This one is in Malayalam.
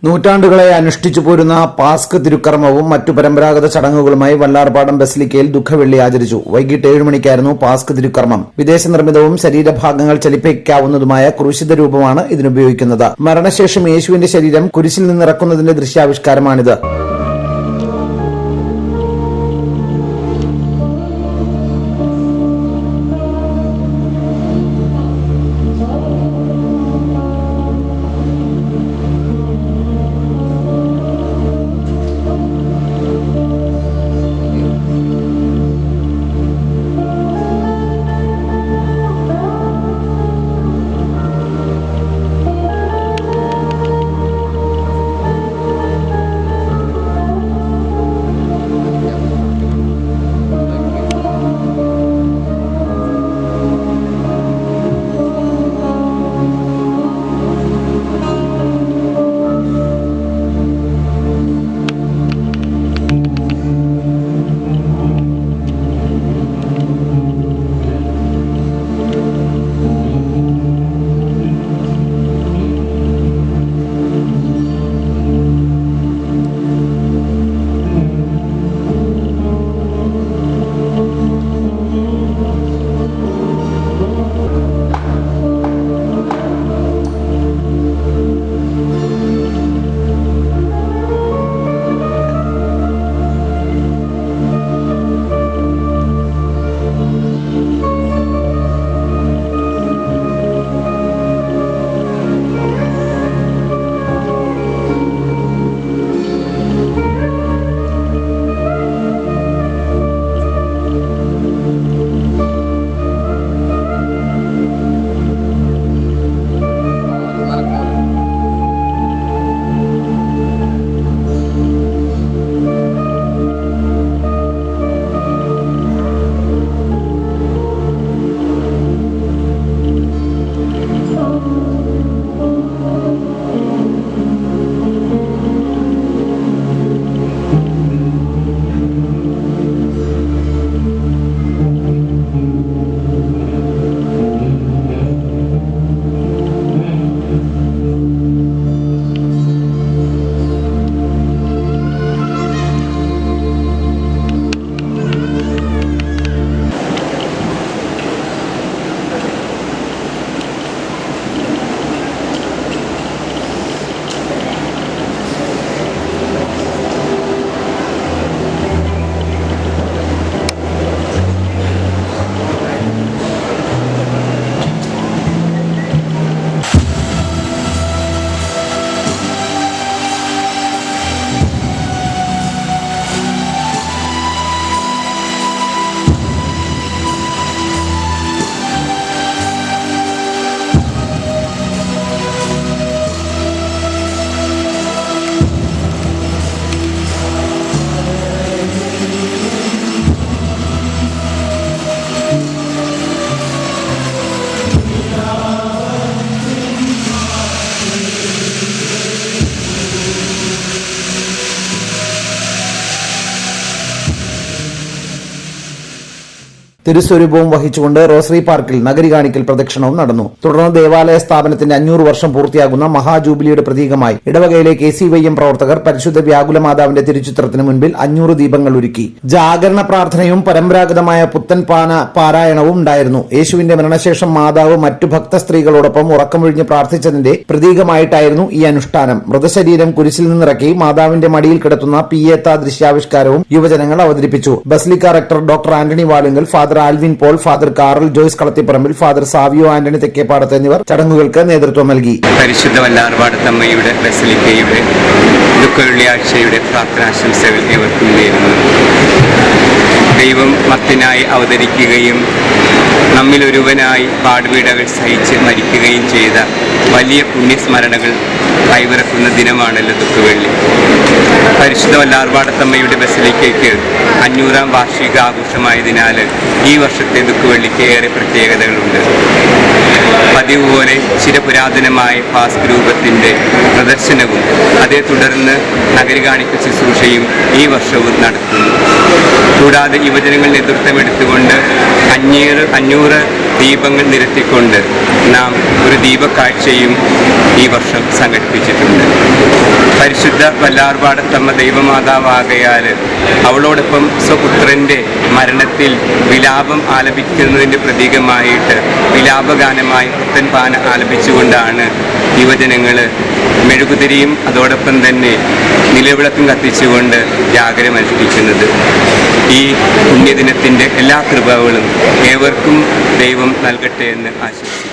നൂറ്റാണ്ടുകളെ അനുഷ്ഠിച്ചു പോരുന്ന പാസ്ക് തിരുക്കർമ്മവും മറ്റു പരമ്പരാഗത ചടങ്ങുകളുമായി വല്ലാർപാടം ബസിലിക്കയിൽ ദുഃഖവെള്ളി ആചരിച്ചു. വൈകിട്ട് 7 മണിക്കായിരുന്നു പാസ്ക് തിരുക്കർമ്മം. വിദേശ നിർമ്മിതവും ശരീരഭാഗങ്ങൾ ചലിപ്പിക്കാവുന്നതുമായ ക്രൂശിത രൂപമാണ് ഇതിനുപയോഗിക്കുന്നത്. മരണശേഷം യേശുവിന്റെ ശരീരം കുരിശിൽ നിന്നിറക്കുന്നതിന്റെ ദൃശ്യാവിഷ്കാരമാണിത്. തിരുസ്വരൂപവും വഹിച്ചുകൊണ്ട് റോസറി പാർക്കിൽ നഗരി കാണിക്കൽ പ്രദക്ഷിണവും നടന്നു. തുടർന്ന് ദേവാലയ സ്ഥാപനത്തിന്റെ 500 വർഷം പൂർത്തിയാകുന്ന മഹാജൂബിലിയുടെ പ്രതീകമായി ഇടവകയിലെ KCYM പ്രവർത്തകർ പരിശുദ്ധ വ്യാകുലമാതാവിന്റെ തിരുച്ചിത്രത്തിന് മുൻപിൽ 500 ദീപങ്ങൾ ഒരുക്കി. ജാഗരണ പ്രാർത്ഥനയും പരമ്പരാഗതമായ പുത്തൻ പാരായണവും ഉണ്ടായിരുന്നു. യേശുവിന്റെ മരണശേഷം മാതാവ് മറ്റു ഭക്ത സ്ത്രീകളോടൊപ്പം ഉറക്കമൊഴിഞ്ഞ് പ്രാർത്ഥിച്ചതിന്റെ പ്രതീകമായിട്ടായിരുന്നു ഈ അനുഷ്ഠാനം. മൃതശരീരം കുരിശിൽ നിന്നിറക്കി മാതാവിന്റെ മടിയിൽ കിടത്തുന്ന പിയേത്ത ദൃശ്യാവിഷ്കാരവും യുവജനങ്ങൾ അവതരിപ്പിച്ചു. Basilica rector doctor Antony Valunkal, father Alvin Paul, father Karal Joyce Kalathiparambil, father Savio Antony Thekkepadath എന്നിവർ ചടങ്ങുകൾക്ക് നേതൃത്വം നൽകി. പരിശുദ്ധ വല്ലാർപാടത്തമ്മയുടെ ബസിലിക്കയുടെ ദുഃഖവെള്ളിയാഴ്ചയുടെ പ്രാർത്ഥനാശംസകൾ ഏവർക്കും നേരുന്നു. ദൈവം മർത്യനായി അവതരിക്കുകയും നമ്മിലൊരുവനായി പാടുപീടകൾ സഹിച്ച് മരിക്കുകയും ചെയ്ത വലിയ പുണ്യസ്മരണകൾ കൈവരക്കുന്ന ദിനമാണല്ലോ ദുഃഖവെള്ളി. പരിശുദ്ധ വല്ലാർപാടത്തമ്മയുടെ ബസിലിക്കയ്ക്ക് 500ാം വാർഷികാഘോഷമായതിനാൽ ഈ വർഷത്തെ ദുഃഖവെള്ളിക്ക് ഏറെ പ്രത്യേകതകളുണ്ട്. പതിവ് പോലെ ചിരപുരാതനമായ പാസ്ക് രൂപത്തിൻ്റെ പ്രദർശനവും അതേ തുടർന്ന് നഗരി കാണിക്കൽ ശുശ്രൂഷയും ഈ വർഷവും നടത്തുന്നു. കൂടാതെ യുവജനങ്ങൾ നേതൃത്വമെടുത്തുകൊണ്ട് 500 ദീപങ്ങൾ നിരത്തിക്കൊണ്ട് നാം ഒരു ദീപക്കാഴ്ചയും ഈ വർഷം സംഘടിപ്പിച്ചിട്ടുണ്ട്. പരിശുദ്ധ വല്ലാർപാടത്തമ്മ ദൈവമാതാവാകയാൽ അവളോടൊപ്പം സ്വപുത്രൻ്റെ മരണത്തിൽ വിലാപം ആലപിക്കുന്നതിൻ്റെ പ്രതീകമായിട്ട് വിലാപഗാനമായി പുത്തൻപാന ആലപിച്ചുകൊണ്ടാണ് യുവജനങ്ങൾ മെഴുകുതിരിയും അതോടൊപ്പം തന്നെ നിലവിളക്കും കത്തിച്ചുകൊണ്ട് ജാഗരം അനുഷ്ഠിക്കുന്നത്. ഈ പുണ്യദിനത്തിൻ്റെ എല്ലാ കൃപകളും ഏവർക്കും ദൈവം നൽകട്ടെ എന്ന് ആശംസിക്കുന്നു.